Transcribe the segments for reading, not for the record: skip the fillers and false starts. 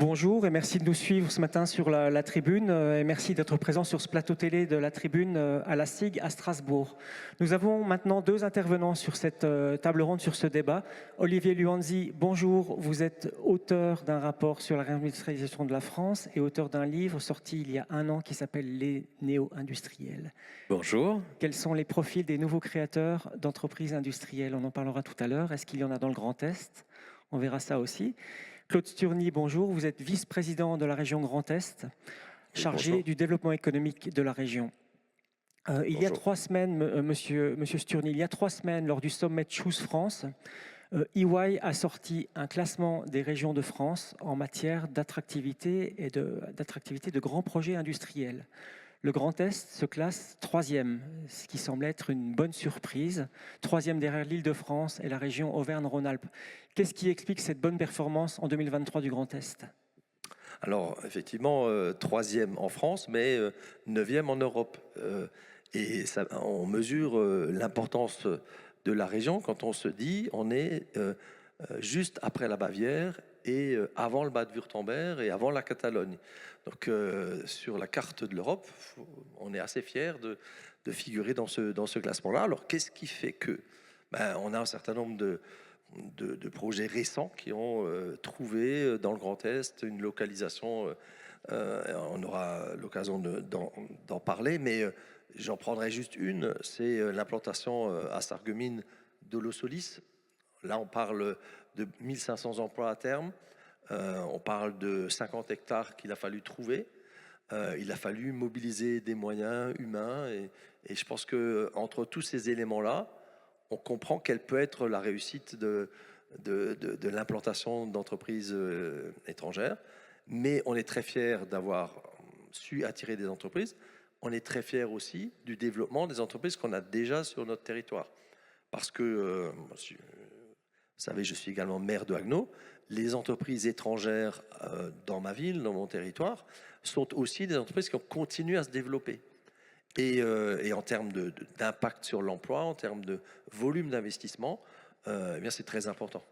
Bonjour et merci de nous suivre ce matin sur la tribune et merci d'être présent sur ce plateau télé de la tribune à la SIG à Strasbourg. Nous avons maintenant deux intervenants sur cette table ronde, sur ce débat. Olivier Luanzi, bonjour. Vous êtes auteur d'un rapport sur la réindustrialisation de la France et auteur d'un livre sorti il y a un an qui s'appelle Les néo-industriels. Bonjour. Quels sont les profils des nouveaux créateurs d'entreprises industrielles? On en parlera tout à l'heure. Est-ce qu'il y en a dans le Grand Est? On verra ça aussi. Claude Sturny, bonjour. Vous êtes vice-président de la région Grand Est, chargé du développement économique de la région. Il y a 3 semaines, monsieur Sturny, il y a 3 semaines, lors du sommet Choose France, EY a sorti un classement des régions de France en matière d'attractivité et d'attractivité de grands projets industriels. Le Grand Est se classe 3e, ce qui semble être une bonne surprise. 3e derrière l'Île-de-France et la région Auvergne-Rhône-Alpes. Qu'est-ce qui explique cette bonne performance en 2023 du Grand Est? Alors, effectivement, 3e en France, mais 9e en Europe. Et ça, on mesure l'importance de la région quand on se dit on est juste après la Bavière et avant le Bade-Wurtemberg et avant la Catalogne. Donc, sur la carte de l'Europe, on est assez fiers de figurer dans ce classement-là. Alors, qu'est-ce qui fait que on a un certain nombre de projets récents qui ont trouvé dans le Grand Est une localisation. On aura l'occasion d'en parler, mais j'en prendrai juste une, c'est l'implantation à Sarreguemines d'Holosolis. Là, on parle de 1500 emplois à terme. On parle de 50 hectares qu'il a fallu trouver. Il a fallu mobiliser des moyens humains et je pense qu'entre tous ces éléments-là, on comprend quelle peut être la réussite de l'implantation d'entreprises étrangères. Mais on est très fiers d'avoir su attirer des entreprises. On est très fiers aussi du développement des entreprises qu'on a déjà sur notre territoire. Parce que, vous savez, je suis également maire de Haguenau. Les entreprises étrangères dans ma ville, dans mon territoire, sont aussi des entreprises qui ont continué à se développer. Et en termes d'impact sur l'emploi, en termes de volume d'investissement, eh bien c'est très important.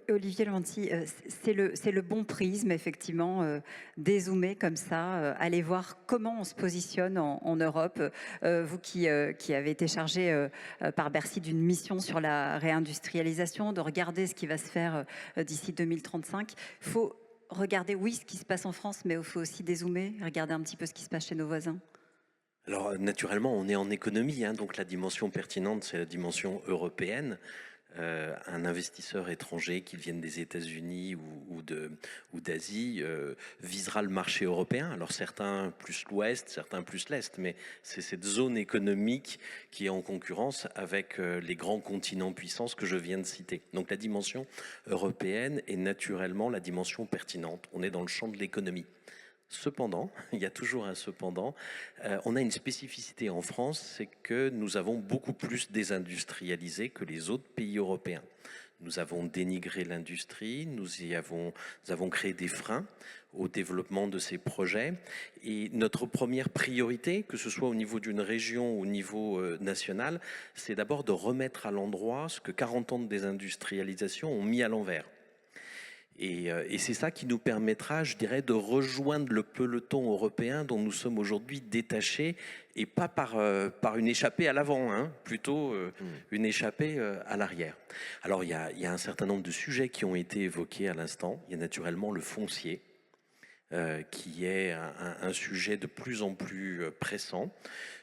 Olivier Luanzi, c'est le bon prisme, effectivement, dézoomer comme ça, aller voir comment on se positionne en Europe. Vous qui avez été chargé par Bercy d'une mission sur la réindustrialisation, de regarder ce qui va se faire d'ici 2035. Il faut regarder, oui, ce qui se passe en France, mais il faut aussi dézoomer, regarder un petit peu ce qui se passe chez nos voisins. Alors naturellement, on est en économie, donc la dimension pertinente, c'est la dimension européenne. Un investisseur étranger qui vienne des États-Unis ou d'Asie visera le marché européen. Alors certains plus l'Ouest, certains plus l'Est, mais c'est cette zone économique qui est en concurrence avec les grands continents puissances que je viens de citer. Donc la dimension européenne est naturellement la dimension pertinente. On est dans le champ de l'économie. Cependant, il y a toujours un cependant, on a une spécificité en France, c'est que nous avons beaucoup plus désindustrialisé que les autres pays européens. Nous avons dénigré l'industrie, nous avons créé des freins au développement de ces projets. Et notre première priorité, que ce soit au niveau d'une région ou au niveau national, c'est d'abord de remettre à l'endroit ce que 40 ans de désindustrialisation ont mis à l'envers. Et c'est ça qui nous permettra, je dirais, de rejoindre le peloton européen dont nous sommes aujourd'hui détachés, et pas par une échappée à l'avant, plutôt une échappée à l'arrière. Alors il y a un certain nombre de sujets qui ont été évoqués à l'instant. Il y a naturellement le foncier, qui est un sujet de plus en plus pressant.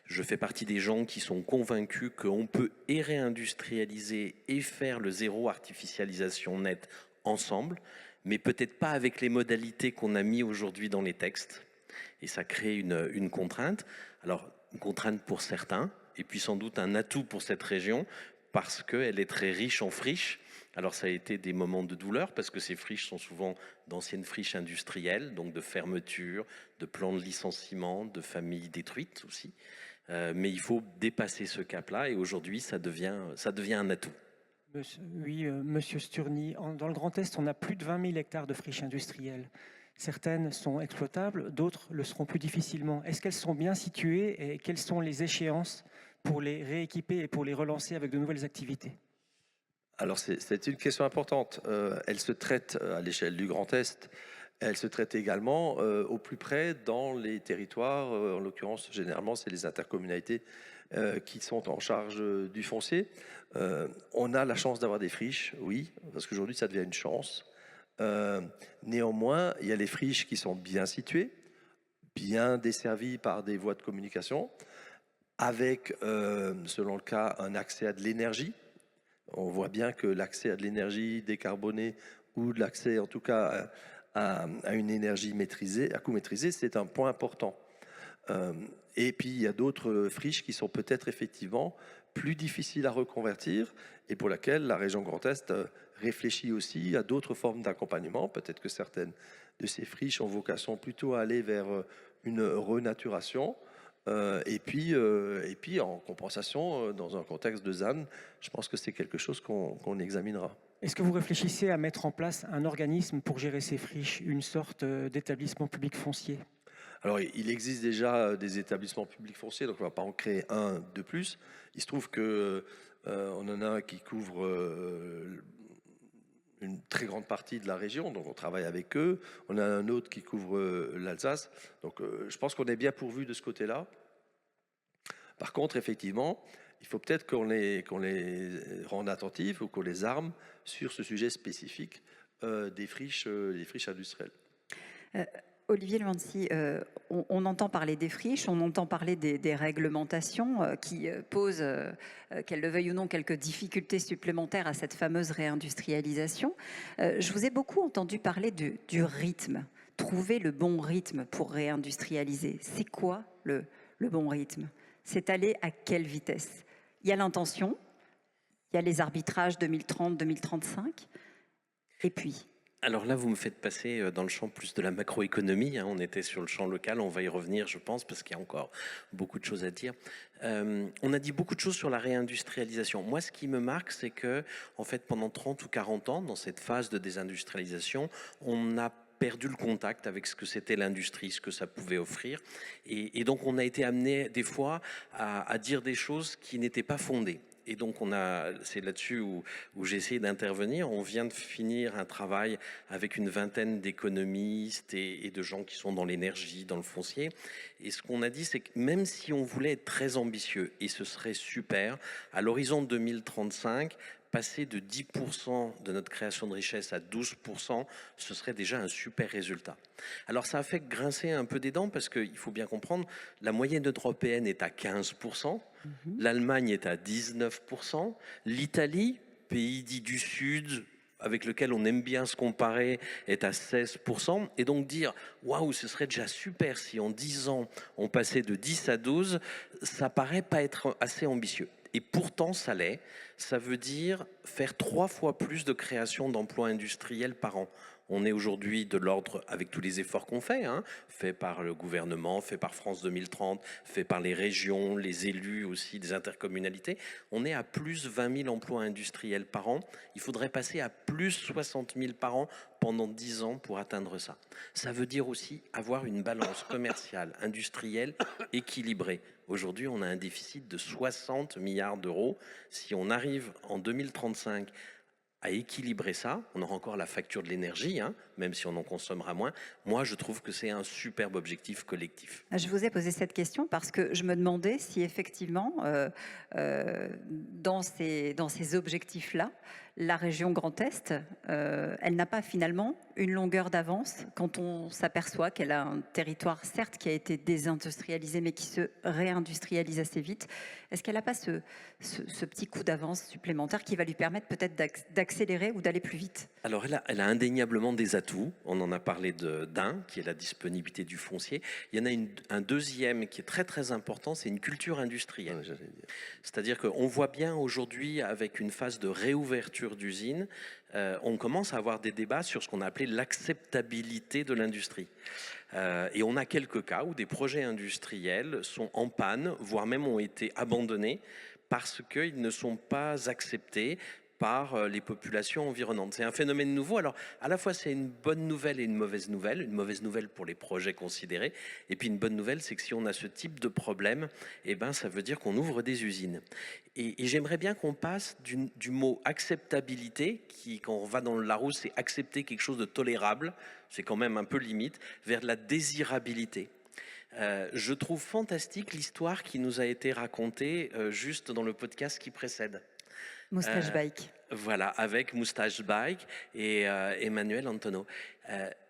Je fais partie des gens qui sont convaincus qu'on peut et réindustrialiser et faire le zéro artificialisation nette ensemble, mais peut-être pas avec les modalités qu'on a mis aujourd'hui dans les textes. Et ça crée une contrainte. Alors, une contrainte pour certains, et puis sans doute un atout pour cette région, parce qu'elle est très riche en friches. Alors ça a été des moments de douleur, parce que ces friches sont souvent d'anciennes friches industrielles, donc de fermeture, de plans de licenciement, de familles détruites aussi. Mais il faut dépasser ce cap-là, et aujourd'hui, ça devient un atout. Oui, monsieur Sturny, dans le Grand Est, on a plus de 20 000 hectares de friches industrielles. Certaines sont exploitables, d'autres le seront plus difficilement. Est-ce qu'elles sont bien situées et quelles sont les échéances pour les rééquiper et pour les relancer avec de nouvelles activités? Alors c'est une question importante. Elle se traite à l'échelle du Grand Est Elle se traite également au plus près dans les territoires. En l'occurrence, généralement, c'est les intercommunalités qui sont en charge du foncier. On a la chance d'avoir des friches, oui, parce qu'aujourd'hui, ça devient une chance. Néanmoins, il y a les friches qui sont bien situées, bien desservies par des voies de communication, avec, selon le cas, un accès à de l'énergie. On voit bien que l'accès à de l'énergie décarbonée ou de l'accès, en tout cas, à une énergie maîtrisée, à coût maîtrisé, c'est un point important. Et puis, il y a d'autres friches qui sont peut-être effectivement plus difficiles à reconvertir et pour laquelle la région Grand Est réfléchit aussi à d'autres formes d'accompagnement. Peut-être que certaines de ces friches ont vocation plutôt à aller vers une renaturation. Et puis, en compensation, dans un contexte de ZAN, je pense que c'est quelque chose qu'on examinera. Est-ce que vous réfléchissez à mettre en place un organisme pour gérer ces friches, une sorte d'établissement public foncier? Alors, il existe déjà des établissements publics fonciers, donc on ne va pas en créer un de plus. Il se trouve que on en a un qui couvre une très grande partie de la région, donc on travaille avec eux. On a un autre qui couvre l'Alsace. Donc, je pense qu'on est bien pourvu de ce côté-là. Par contre, effectivement, il faut peut-être qu'on les rende attentifs ou qu'on les arme sur ce sujet spécifique des friches industrielles. Olivier Levancy, on entend parler des friches, on entend parler des réglementations qui posent, qu'elles le veuillent ou non, quelques difficultés supplémentaires à cette fameuse réindustrialisation. Je vous ai beaucoup entendu parler du rythme, trouver le bon rythme pour réindustrialiser. C'est quoi le bon rythme? C'est aller à quelle vitesse? Il y a l'intention, il y a les arbitrages 2030-2035, et puis... Alors là, vous me faites passer dans le champ plus de la macroéconomie. On était sur le champ local, on va y revenir, je pense, parce qu'il y a encore beaucoup de choses à dire. On a dit beaucoup de choses sur la réindustrialisation. Moi, ce qui me marque, c'est que, en fait, pendant 30 ou 40 ans, dans cette phase de désindustrialisation, on a perdu le contact avec ce que c'était l'industrie, ce que ça pouvait offrir. Et donc, on a été amené, des fois, à dire des choses qui n'étaient pas fondées. Et donc, c'est là-dessus où j'ai essayé d'intervenir. On vient de finir un travail avec une vingtaine d'économistes et de gens qui sont dans l'énergie, dans le foncier. Et ce qu'on a dit, c'est que même si on voulait être très ambitieux, et ce serait super, à l'horizon 2035, passer de 10% de notre création de richesse à 12%, ce serait déjà un super résultat. Alors ça a fait grincer un peu des dents parce qu'il faut bien comprendre, la moyenne européenne est à 15%, l'Allemagne est à 19%, l'Italie, pays dit du Sud, avec lequel on aime bien se comparer, est à 16%. Et donc dire, waouh, ce serait déjà super si en 10 ans, on passait de 10 à 12, ça paraît pas être assez ambitieux. Et pourtant, ça l'est. Ça veut dire faire 3 fois plus de création d'emplois industriels par an. On est aujourd'hui de l'ordre, avec tous les efforts qu'on fait, fait par le gouvernement, fait par France 2030, fait par les régions, les élus aussi, des intercommunalités. On est à plus 20 000 emplois industriels par an. Il faudrait passer à plus 60 000 par an pendant 10 ans pour atteindre ça. Ça veut dire aussi avoir une balance commerciale, industrielle équilibrée. Aujourd'hui, on a un déficit de 60 milliards d'euros. Si on arrive en 2035 à équilibrer ça, on aura encore la facture de l'énergie, même si on en consommera moins. Moi, je trouve que c'est un superbe objectif collectif. Je vous ai posé cette question parce que je me demandais si effectivement, dans ces objectifs-là, la région Grand Est, elle n'a pas finalement une longueur d'avance quand on s'aperçoit qu'elle a un territoire, certes, qui a été désindustrialisé, mais qui se réindustrialise assez vite. Est-ce qu'elle n'a pas ce petit coup d'avance supplémentaire qui va lui permettre peut-être d'accélérer ou d'aller plus vite? Alors, elle a indéniablement des atouts. On en a parlé d'un, qui est la disponibilité du foncier. Il y en a un deuxième qui est très très important, c'est une culture industrielle. C'est-à-dire qu'on voit bien aujourd'hui, avec une phase de réouverture d'usines, on commence à avoir des débats sur ce qu'on a appelé l'acceptabilité de l'industrie. Et on a quelques cas où des projets industriels sont en panne, voire même ont été abandonnés parce qu'ils ne sont pas acceptés par les populations environnantes. C'est un phénomène nouveau. Alors, à la fois, c'est une bonne nouvelle et une mauvaise nouvelle. Une mauvaise nouvelle pour les projets considérés. Et puis, une bonne nouvelle, c'est que si on a ce type de problème, eh ben, ça veut dire qu'on ouvre des usines. Et j'aimerais bien qu'on passe du mot acceptabilité, qui, quand on va dans le Larousse, c'est accepter quelque chose de tolérable, c'est quand même un peu limite, vers la désirabilité. Je trouve fantastique l'histoire qui nous a été racontée juste dans le podcast qui précède. Moustache Bike. Voilà, avec Moustache Bike et Emmanuel Antonio.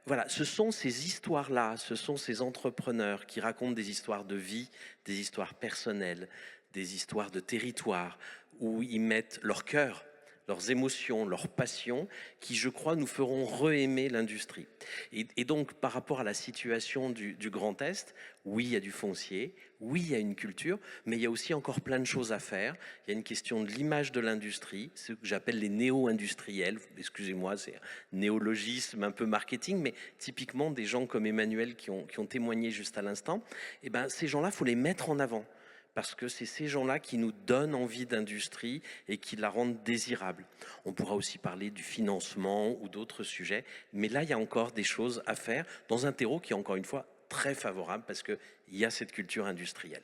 Voilà, ce sont ces histoires-là, ce sont ces entrepreneurs qui racontent des histoires de vie, des histoires personnelles, des histoires de territoire, où ils mettent leur cœur, leurs émotions, leurs passions, qui, je crois, nous feront re-aimer l'industrie. Et donc, par rapport à la situation du Grand Est, oui, il y a du foncier, oui, il y a une culture, mais il y a aussi encore plein de choses à faire. Il y a une question de l'image de l'industrie, ce que j'appelle les néo-industriels. Excusez-moi, c'est un néologisme un peu marketing, mais typiquement des gens comme Emmanuel qui ont témoigné juste à l'instant. Eh ben, ces gens-là, il faut les mettre en avant. Parce que c'est ces gens-là qui nous donnent envie d'industrie et qui la rendent désirable. On pourra aussi parler du financement ou d'autres sujets, mais là, il y a encore des choses à faire dans un terreau qui est encore une fois très favorable parce qu'il y a cette culture industrielle.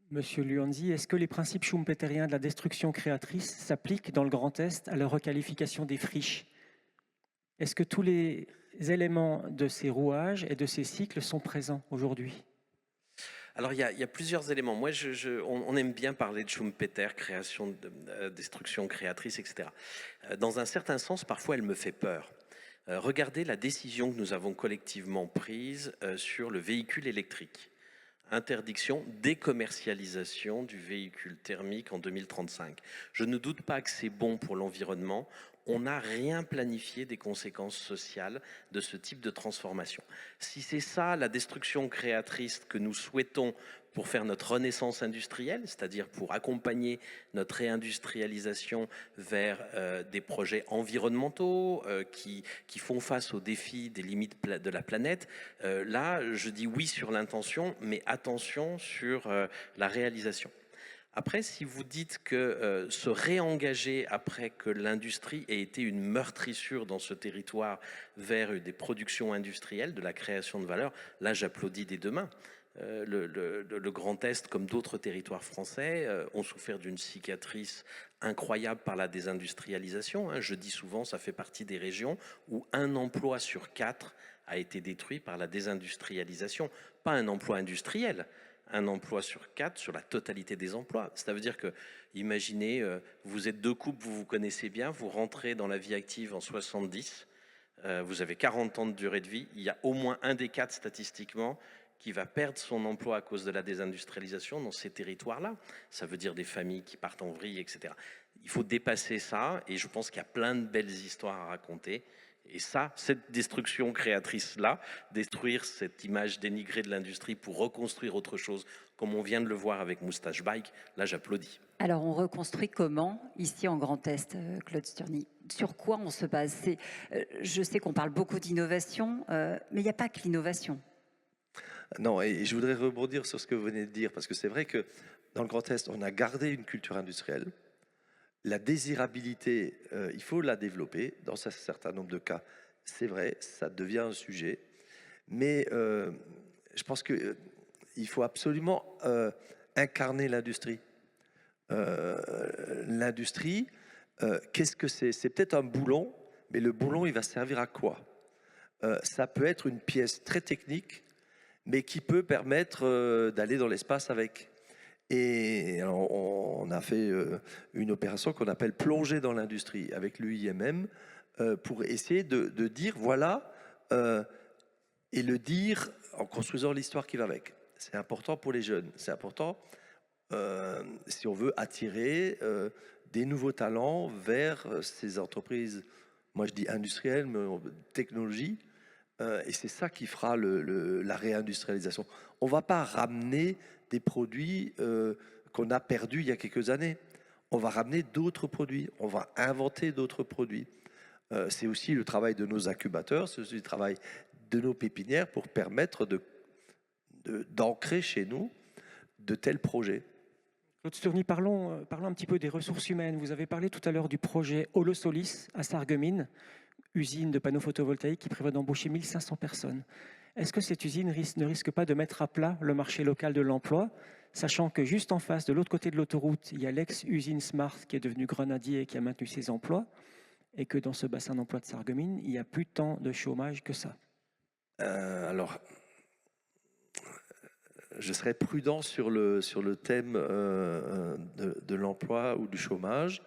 Monsieur Luanzi, est-ce que les principes schumpeteriens de la destruction créatrice s'appliquent dans le Grand Est à la requalification des friches? Est-ce que tous les éléments de ces rouages et de ces cycles sont présents aujourd'hui? Alors, il y a plusieurs éléments. Moi, on aime bien parler de Schumpeter, création, destruction créatrice, etc. Dans un certain sens, parfois, elle me fait peur. Regardez la décision que nous avons collectivement prise sur le véhicule électrique. Interdiction, décommercialisation du véhicule thermique en 2035. Je ne doute pas que c'est bon pour l'environnement. On n'a rien planifié des conséquences sociales de ce type de transformation. Si c'est ça la destruction créatrice que nous souhaitons pour faire notre renaissance industrielle, c'est-à-dire pour accompagner notre réindustrialisation vers des projets environnementaux qui font face aux défis des limites de la planète, là, je dis oui sur l'intention, mais attention sur la réalisation. Après, si vous dites que se réengager après que l'industrie ait été une meurtrissure dans ce territoire vers des productions industrielles, de la création de valeur, là j'applaudis des deux mains. Le Grand Est, comme d'autres territoires français, ont souffert d'une cicatrice incroyable par la désindustrialisation. Je dis souvent, ça fait partie des régions où un emploi sur 4 a été détruit par la désindustrialisation. Pas un emploi industriel, un emploi sur 4 sur la totalité des emplois. Ça veut dire que, imaginez, vous êtes deux couples, vous vous connaissez bien, vous rentrez dans la vie active en 70, vous avez 40 ans de durée de vie, il y a au moins un des 4 statistiquement qui va perdre son emploi à cause de la désindustrialisation dans ces territoires-là. Ça veut dire des familles qui partent en vrille, etc. Il faut dépasser ça, et je pense qu'il y a plein de belles histoires à raconter. Et ça, cette destruction créatrice-là, détruire cette image dénigrée de l'industrie pour reconstruire autre chose, comme on vient de le voir avec Moustache Bike, là j'applaudis. Alors, on reconstruit comment, ici en Grand Est, Claude Sturny? Sur quoi on se base? Je sais qu'on parle beaucoup d'innovation, mais il n'y a pas que l'innovation. Non, et je voudrais rebondir sur ce que vous venez de dire, parce que c'est vrai que dans le Grand Est, on a gardé une culture industrielle. La désirabilité, il faut la développer dans un certain nombre de cas. C'est vrai, ça devient un sujet. Mais je pense qu'il faut absolument incarner l'industrie. L'industrie, qu'est-ce que c'est? C'est peut-être un boulon, mais le boulon, il va servir à quoi? Ça peut être une pièce très technique, mais qui peut permettre d'aller dans l'espace avec. Et alors, on a fait une opération qu'on appelle plonger dans l'industrie avec l'UIMM pour essayer de dire voilà, et le dire en construisant l'histoire qui va avec. C'est important pour les jeunes, c'est important si on veut attirer des nouveaux talents vers ces entreprises, moi je dis industrielles, mais technologie, et c'est ça qui fera la réindustrialisation. On ne va pas ramener des produits qu'on a perdus il y a quelques années. On va ramener d'autres produits, on va inventer d'autres produits. C'est aussi le travail de nos incubateurs, c'est aussi le travail de nos pépinières pour permettre d'ancrer chez nous de tels projets. Claude Sturny, parlons un petit peu des ressources humaines. Vous avez parlé tout à l'heure du projet Holosolis à Sarreguemines, usine de panneaux photovoltaïques qui prévoit d'embaucher 1500 personnes. Est-ce que cette usine ne risque pas de mettre à plat le marché local de l'emploi, sachant que juste en face, de l'autre côté de l'autoroute, il y a l'ex-usine Smart qui est devenue Grenadier et qui a maintenu ses emplois, et que dans ce bassin d'emploi de Sarreguemines, il n'y a plus tant de chômage que ça? Alors, je serais prudent sur le thème de l'emploi ou du chômage.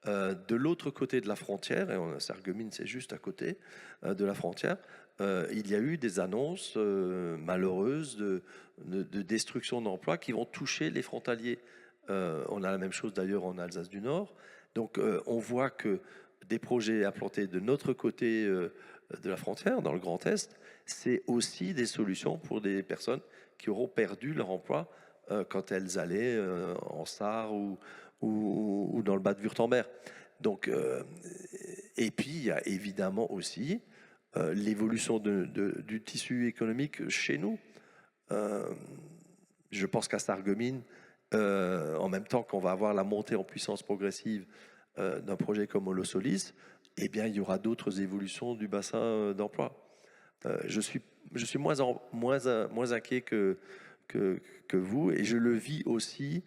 De l'autre côté de la frontière, et Sarreguemines c'est juste à côté de la frontière, il y a eu des annonces malheureuses de destruction d'emplois qui vont toucher les frontaliers. On a la même chose d'ailleurs en Alsace du Nord. Donc on voit que des projets implantés de notre côté de la frontière, dans le Grand Est, c'est aussi des solutions pour des personnes qui auront perdu leur emploi quand elles allaient en Sarre ou dans le bas de Wurtemberg. Donc, et puis, il y a évidemment aussi l'évolution du tissu économique chez nous. Je pense qu'à Sarreguemines, en même temps qu'on va avoir la montée en puissance progressive d'un projet comme Holosolis, eh bien, il y aura d'autres évolutions du bassin d'emploi. Je suis moins inquiet que vous, et je le vis aussi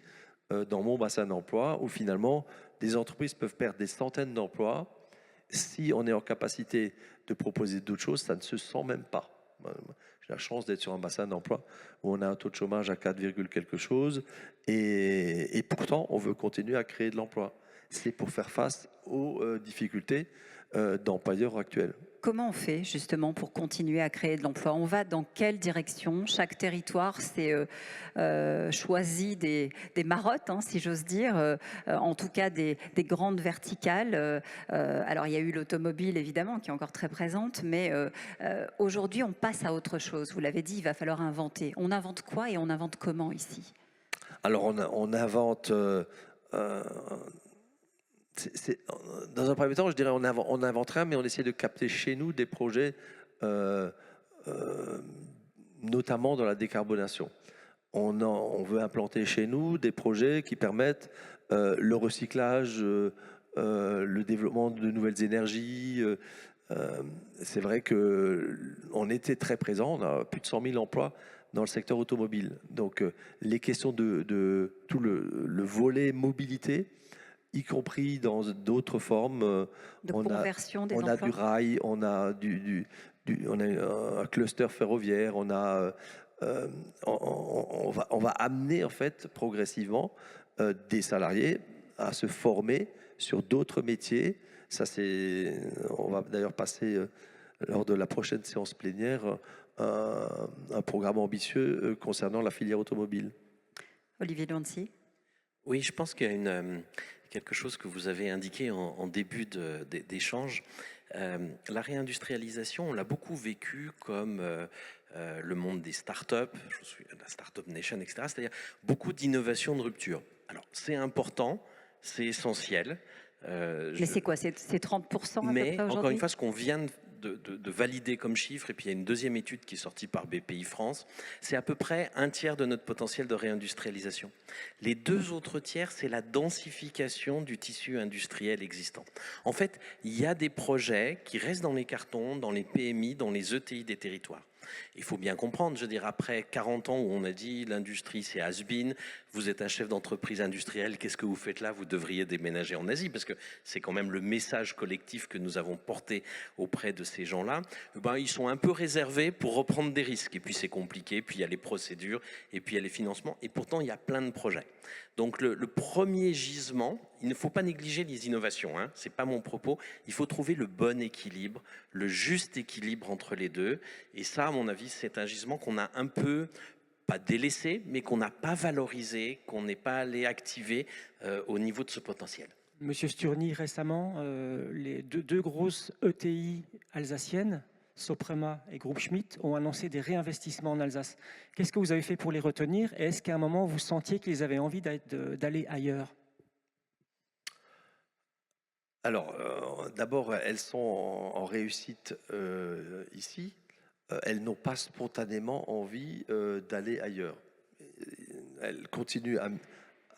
dans mon bassin d'emploi, où finalement, des entreprises peuvent perdre des centaines d'emplois. Si on est en capacité de proposer d'autres choses, ça ne se sent même pas. J'ai la chance d'être sur un bassin d'emploi où on a un taux de chômage à 4, quelque chose, et pourtant, on veut continuer à créer de l'emploi. C'est pour faire face aux difficultés d'employeurs actuels. Comment on fait justement pour continuer à créer de l'emploi? On va dans quelle direction? Chaque territoire s'est choisi des marottes, hein, si j'ose dire, en tout cas des grandes verticales. Alors il y a eu l'automobile évidemment qui est encore très présente, mais aujourd'hui on passe à autre chose. Vous l'avez dit, il va falloir inventer. On invente quoi et on invente comment ici? Alors on invente... dans un premier temps, je dirais on invente rien, mais on essaie de capter chez nous des projets, notamment dans la décarbonation. On veut implanter chez nous des projets qui permettent le recyclage, le développement de nouvelles énergies. C'est vrai qu'on était très présent, on a plus de 100 000 emplois dans le secteur automobile. Donc les questions de tout le volet mobilité, y compris dans d'autres formes. De conversion des emplois. On a du rail, on a on a un cluster ferroviaire, on va amener en fait progressivement des salariés à se former sur d'autres métiers. On va d'ailleurs passer lors de la prochaine séance plénière un programme ambitieux concernant la filière automobile. Olivier Lanty. Oui, je pense qu'il y a quelque chose que vous avez indiqué en début d'échange. La réindustrialisation, on l'a beaucoup vécu comme le monde des startups, la Startup Nation, etc. C'est-à-dire beaucoup d'innovation de rupture. Alors, c'est important, c'est essentiel. Mais c'est quoi? C'est 30% à peu près Mais aujourd'hui? encore une fois, ce qu'on vient de valider comme chiffre, et puis il y a une deuxième étude qui est sortie par BPI France, c'est à peu près un tiers de notre potentiel de réindustrialisation. Les deux autres tiers, c'est la densification du tissu industriel existant. En fait, il y a des projets qui restent dans les cartons, dans les PMI, dans les ETI des territoires. Il faut bien comprendre, je veux dire, après 40 ans où on a dit l'industrie c'est has-been, vous êtes un chef d'entreprise industrielle, qu'est-ce que vous faites là? Vous devriez déménager en Asie, parce que c'est quand même le message collectif que nous avons porté auprès de ces gens-là. Ben, ils sont un peu réservés pour reprendre des risques, et puis c'est compliqué, puis il y a les procédures, et puis il y a les financements, et pourtant il y a plein de projets. Donc le premier gisement, il ne faut pas négliger les innovations, hein, c'est pas mon propos, il faut trouver le bon équilibre, le juste équilibre entre les deux, et ça à mon avis c'est un gisement qu'on a un peu, pas délaissé, mais qu'on n'a pas valorisé, qu'on n'est pas allé activer au niveau de ce potentiel. Monsieur Sturny, récemment, les deux grosses ETI alsaciennes, Soprema et Groupe Schmitt, ont annoncé des réinvestissements en Alsace. Qu'est-ce que vous avez fait pour les retenir? Et est-ce qu'à un moment, vous sentiez qu'ils avaient envie d'aller ailleurs? Alors, d'abord, elles sont en réussite ici. Elles n'ont pas spontanément envie d'aller ailleurs. Elles continuent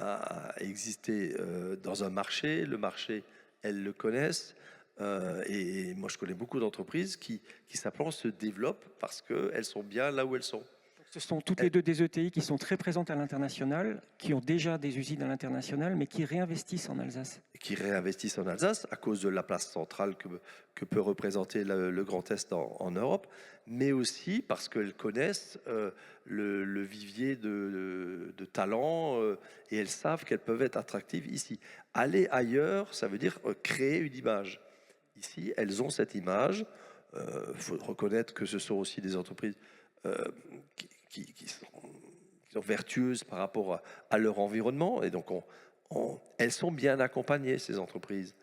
à exister dans un marché. Le marché, elles le connaissent. Et moi, je connais beaucoup d'entreprises qui simplement se développent parce qu'elles sont bien là où elles sont. Ce sont toutes les deux des ETI qui sont très présentes à l'international, qui ont déjà des usines à l'international, mais qui réinvestissent en Alsace. Qui réinvestissent en Alsace à cause de la place centrale que peut représenter le Grand Est en Europe, mais aussi parce qu'elles connaissent le vivier de talents et elles savent qu'elles peuvent être attractives ici. Aller ailleurs, ça veut dire créer une image. Ici, elles ont cette image. Faut reconnaître que ce sont aussi des entreprises qui sont vertueuses par rapport à leur environnement. Et donc, elles sont bien accompagnées, ces entreprises.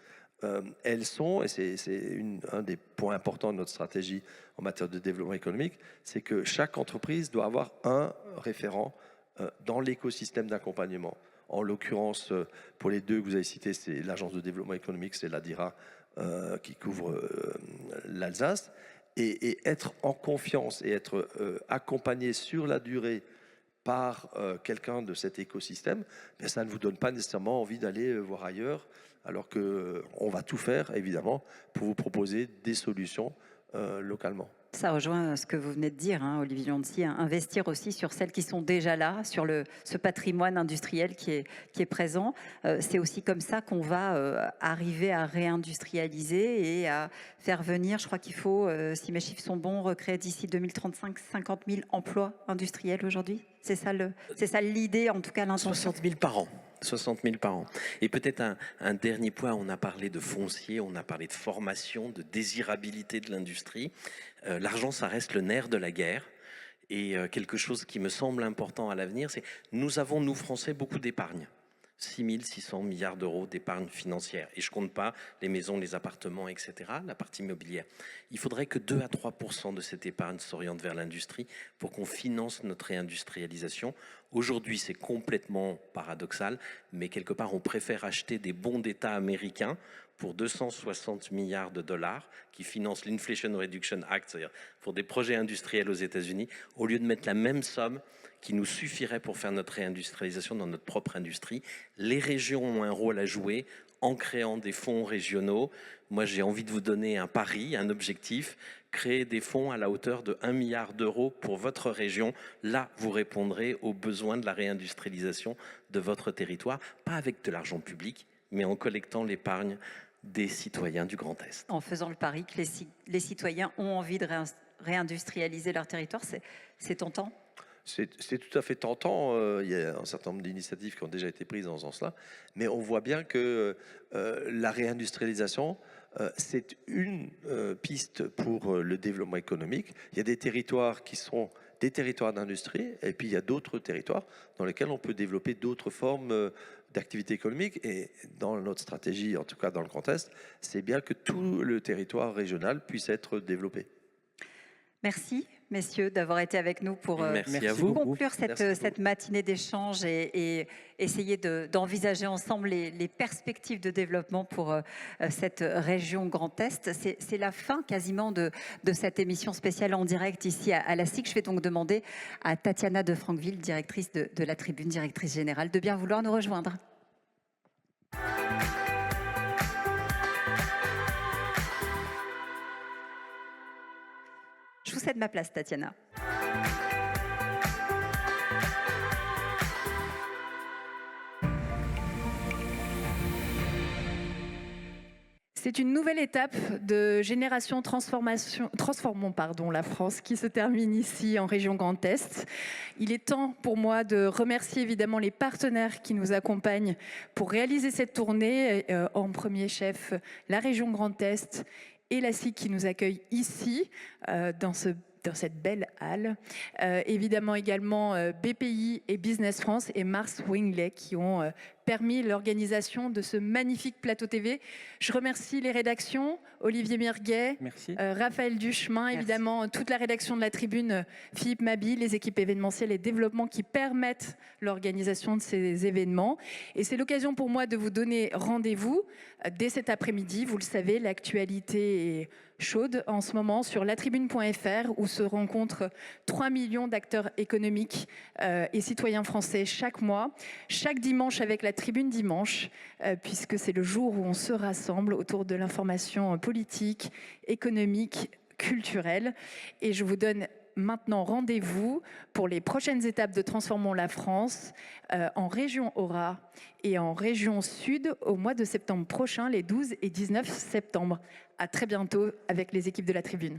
Elles sont, et c'est un des points importants de notre stratégie en matière de développement économique, c'est que chaque entreprise doit avoir un référent dans l'écosystème d'accompagnement. En l'occurrence, pour les deux que vous avez cités, c'est l'Agence de développement économique, c'est l'ADIRA, qui couvre l'Alsace. Et être en confiance et être accompagné sur la durée par quelqu'un de cet écosystème, mais ça ne vous donne pas nécessairement envie d'aller voir ailleurs, alors qu'on va tout faire, évidemment, pour vous proposer des solutions localement. Ça rejoint ce que vous venez de dire, hein, Olivier Lanty, investir aussi sur celles qui sont déjà là, sur ce patrimoine industriel qui est présent. C'est aussi comme ça qu'on va arriver à réindustrialiser et à faire venir, je crois qu'il faut, si mes chiffres sont bons, recréer d'ici 2035 50 000 emplois industriels aujourd'hui. C'est ça l'idée, en tout cas l'intention. 60 000 par an. 60 000 par an. Et peut-être un dernier point, on a parlé de foncier, on a parlé de formation, de désirabilité de l'industrie. L'argent, ça reste le nerf de la guerre. Et quelque chose qui me semble important à l'avenir, c'est nous avons, nous Français, beaucoup d'épargne. 6 600 milliards d'euros d'épargne financière. Et je ne compte pas les maisons, les appartements, etc., la partie immobilière. Il faudrait que 2 à 3% de cette épargne s'oriente vers l'industrie pour qu'on finance notre réindustrialisation. Aujourd'hui, c'est complètement paradoxal, mais quelque part, on préfère acheter des bons d'État américains pour 260 milliards de dollars qui financent l'Inflation Reduction Act, c'est-à-dire pour des projets industriels aux États-Unis, au lieu de mettre la même somme qui nous suffirait pour faire notre réindustrialisation dans notre propre industrie. Les régions ont un rôle à jouer en créant des fonds régionaux. Moi, j'ai envie de vous donner un pari, un objectif, créer des fonds à la hauteur de 1 milliard d'euros pour votre région. Là, vous répondrez aux besoins de la réindustrialisation de votre territoire, pas avec de l'argent public, mais en collectant l'épargne des citoyens du Grand Est. En faisant le pari que les citoyens ont envie de réindustrialiser leur territoire, c'est tentant. C'est tout à fait tentant. Il y a un certain nombre d'initiatives qui ont déjà été prises dans ce sens-là. Mais on voit bien que la réindustrialisation, c'est une piste pour le développement économique. Il y a des territoires qui sont des territoires d'industrie, et puis il y a d'autres territoires dans lesquels on peut développer d'autres formes d'activité économique. Et dans notre stratégie, en tout cas dans le Grand Est, c'est bien que tout le territoire régional puisse être développé. Merci, messieurs, d'avoir été avec nous pour conclure cette matinée d'échange et essayer d'envisager ensemble les perspectives de développement pour cette région Grand Est. C'est la fin quasiment de cette émission spéciale en direct ici à la SIC. Je vais donc demander à Tatiana de Franqueville, directrice de la Tribune, directrice générale, de bien vouloir nous rejoindre. Je vous cède ma place, Tatiana. C'est une nouvelle étape de Génération Transformons la France qui se termine ici en région Grand Est. Il est temps pour moi de remercier évidemment les partenaires qui nous accompagnent pour réaliser cette tournée. En premier chef, la région Grand Est et la SIC qui nous accueille ici, dans cette belle halle. Évidemment également BPI et Business France et Mars Wingley qui ont permis l'organisation de ce magnifique plateau TV. Je remercie les rédactions, Olivier Mirguet, Merci. Raphaël Duchemin, évidemment, toute la rédaction de la Tribune, Philippe Mabi, les équipes événementielles et développement qui permettent l'organisation de ces événements. Et c'est l'occasion pour moi de vous donner rendez-vous dès cet après-midi. Vous le savez, l'actualité est chaude en ce moment sur latribune.fr où se rencontrent 3 millions d'acteurs économiques et citoyens français chaque mois, chaque dimanche avec la Tribune Dimanche, puisque c'est le jour où on se rassemble autour de l'information politique, économique, culturelle. Et je vous donne maintenant rendez-vous pour les prochaines étapes de Transformons la France en région Aura et en région Sud au mois de septembre prochain, les 12 et 19 septembre. À très bientôt avec les équipes de la Tribune.